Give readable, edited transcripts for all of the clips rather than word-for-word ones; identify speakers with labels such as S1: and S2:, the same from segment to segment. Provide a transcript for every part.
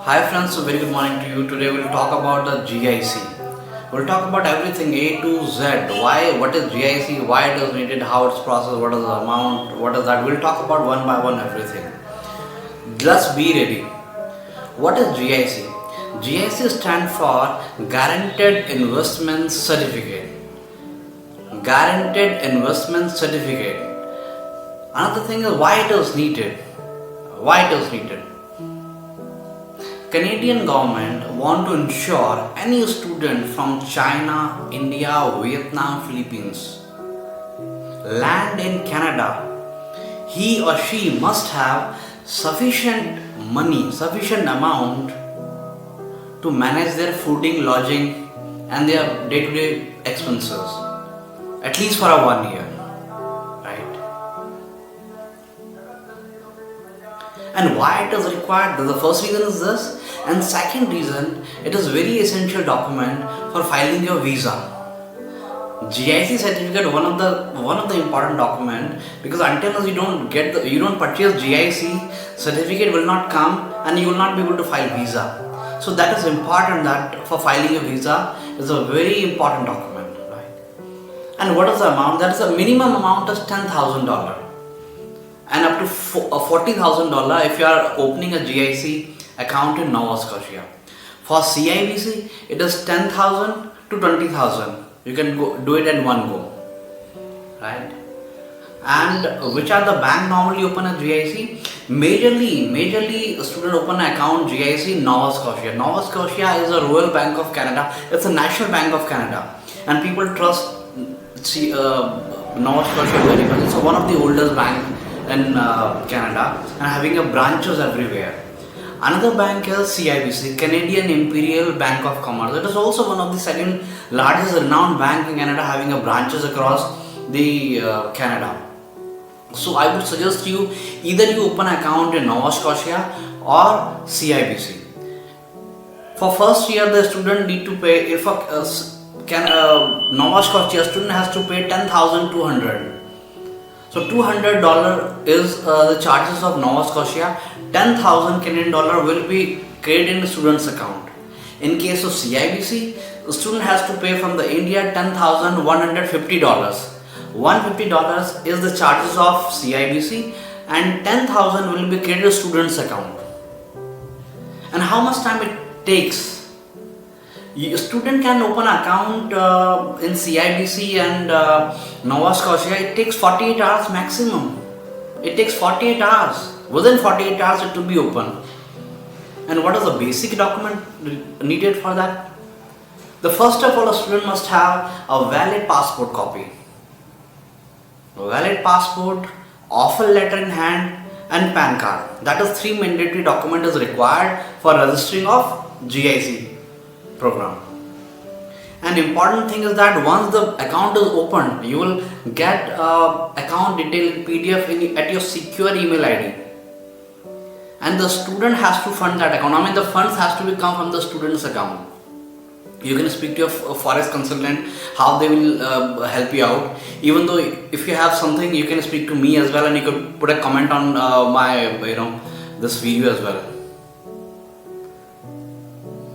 S1: Hi friends, so very good morning to you. Today we'll talk about the GIC. We'll talk about everything A to Z. Why, what is GIC, why it is needed, how it's processed, what is the amount, what is that. We'll talk about one by one everything. Let's be ready. What is GIC? GIC stands for Guaranteed Investment Certificate. Guaranteed Investment Certificate. Another thing is why it is needed. Why it is needed. Canadian government want to ensure any student from China, India, Vietnam, Philippines land in Canada, he or she must have sufficient money, sufficient amount to manage their fooding, lodging and their day-to-day expenses, at least for a 1 year, right? And why it is required? The first reason is this, and second reason, it is very essential document for filing your visa. GIC certificate one of the important document, because until you don't purchase GIC certificate will not come and you will not be able to file visa. So that is important, that for filing a visa is a very important document, right? And what is the amount? That is the minimum amount is $10,000 and up to $40,000 if you are opening a GIC account in Nova Scotia. For CIBC, it is 10,000 to 20,000. You can do it in one go, right? And which are the bank normally open a GIC? Majorly, a student open an account GIC Nova Scotia. Nova Scotia is a Royal Bank of Canada. It's a national bank of Canada, and people trust Nova Scotia very much. It's one of the oldest bank in Canada and having a branches everywhere. Another bank is CIBC, Canadian Imperial Bank of Commerce. It is also one of the second largest renowned bank in Canada, having a branches across the Canada. So I would suggest you either you open an account in Nova Scotia or CIBC. For first year, the student need to pay. If Nova Scotia student has to pay $10,200. So $200 is the charges of Nova Scotia. 10,000 Canadian dollar will be credited in the student's account. In case of CIBC, the student has to pay from the India $10,150. $150 is the charges of CIBC and 10,000 will be credited to student's account. And how much time it takes? A student can open an account in CIBC and Nova Scotia. It takes 48 hours maximum. It takes 48 hours. Within 48 hours it will be open. And what is the basic document needed for that? The first of all, a student must have a valid passport copy. A valid passport, offer letter in hand and PAN card. That is 3 mandatory documents is required for registering of GIC program. And important thing is that once the account is opened, you will get account detail in PDF at your secure email ID. And the student has to fund that account. I mean, the funds has to come from the student's account. You can speak to your forex consultant how they will help you out. Even though if you have something, you can speak to me as well, and you could put a comment on my this video as well.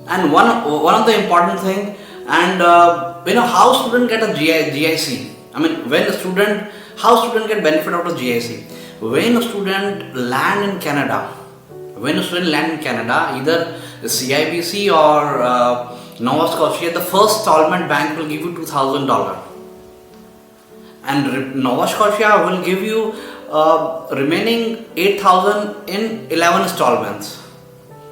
S1: And one of the important thing, and how student get a GIC. I mean, how student get benefit out of GIC? When a student land in Canada, either CIBC or Nova Scotia, the first installment bank will give you $2,000, and Nova Scotia will give you remaining $8,000 in 11 installments,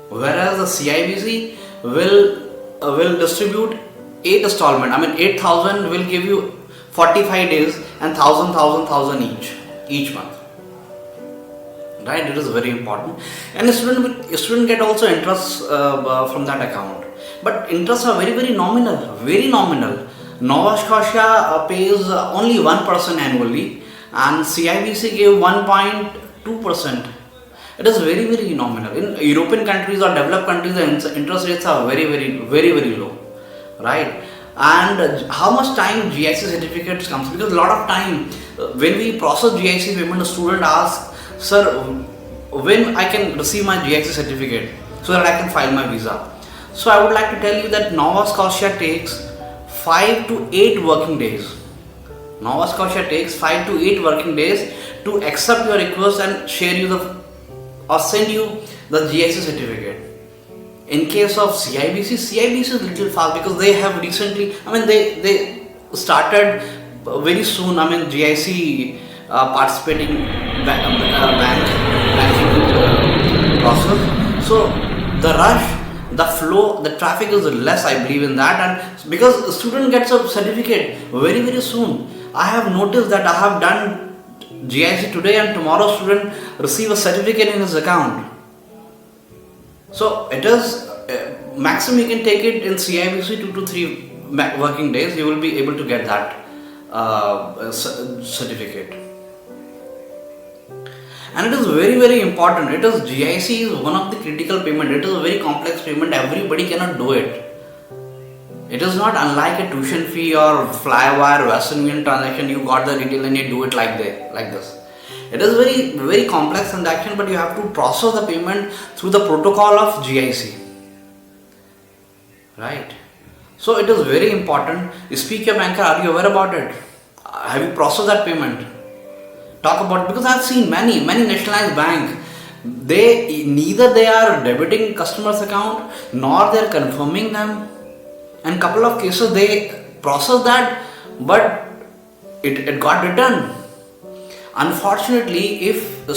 S1: whereas the CIBC will distribute 8 installment. I mean, 8,000 will give you 45 days and 1,000 each month. Right, it is very important. And a student get also interest from that account, but interests are very nominal. Nova Scotia pays only 1% annually, and CIBC gave 1.2%. It is very nominal. In European countries or developed countries, the interest rates are very low, right? And how much time GIC certificates comes? Because a lot of time when we process GIC payment, the student asks, sir, when I can receive my GIC certificate? so that I can file my visa. So I would like to tell you that Nova Scotia takes 5 to 8 working days. Nova Scotia takes 5 to 8 working days to accept your request and share you the or send you the GIC certificate. In case of CIBC, CIBC is little fast because they have recently, they started very soon. GIC participating banking process. So the rush, the flow, the traffic is less. I believe in that, and because the student gets a certificate very soon. I have noticed that I have done GIC today, and tomorrow student receive a certificate in his account. So it is maximum you can take it in CIBC 2 to 3 working days. You will be able to get that certificate. And it is very important. It is GIC is one of the critical payment. It is a very complex payment. Everybody cannot do it. It is not unlike a tuition fee or Flywire, Western Union transaction. You got the detail and you do it like this. It is very complex transaction, but you have to process the payment through the protocol of GIC. Right? So it is very important. Speak your banker. Are you aware about it? Have you processed that payment? Talk about, because I have seen many nationalized bank. Neither they are debiting customers' account nor they are confirming them. And couple of cases they process that, but it got returned. Unfortunately, if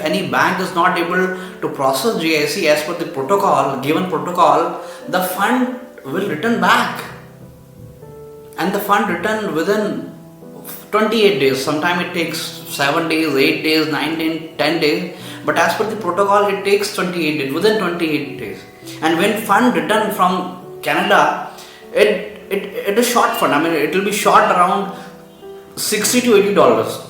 S1: any bank is not able to process GIC as per the given protocol, the fund will return back. And the fund return within 28 days. Sometimes it takes 7 days, 8 days, 9 days, 10 days. But as per the protocol, it takes 28 days, within 28 days. And when fund return from Canada, it is short fund. It will be short around $60 to $80.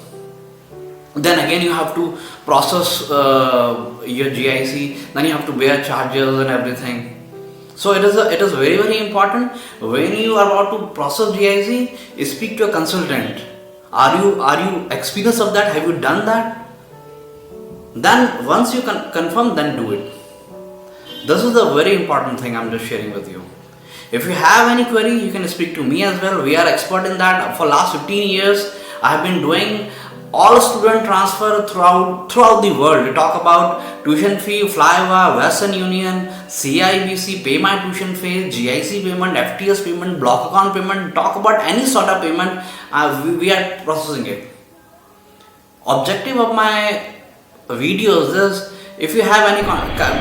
S1: Then again you have to process your GIC, then you have to bear charges and everything. So it is very important. When you are about to process GIC, speak to a consultant. Are you experienced of that? Have you done that? Then once you confirm, then do it. This is the very important thing I'm just sharing with you. If you have any query, you can speak to me as well. We are expert in that. For last 15 years, I have been doing all student transfer throughout the world. We talk about tuition fee, Flywire, Western Union, CIBC, pay my tuition fee, GIC payment, FTS payment, block account payment. Talk about any sort of payment, we are processing it. Objective of my videos is, if you have any,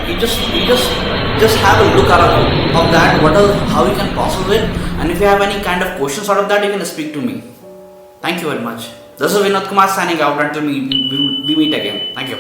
S1: you just have a look around of that. How you can process it, and if you have any kind of questions out of that, you can speak to me. Thank you very much. This is Vinod Kumar signing out until we meet again. Thank you.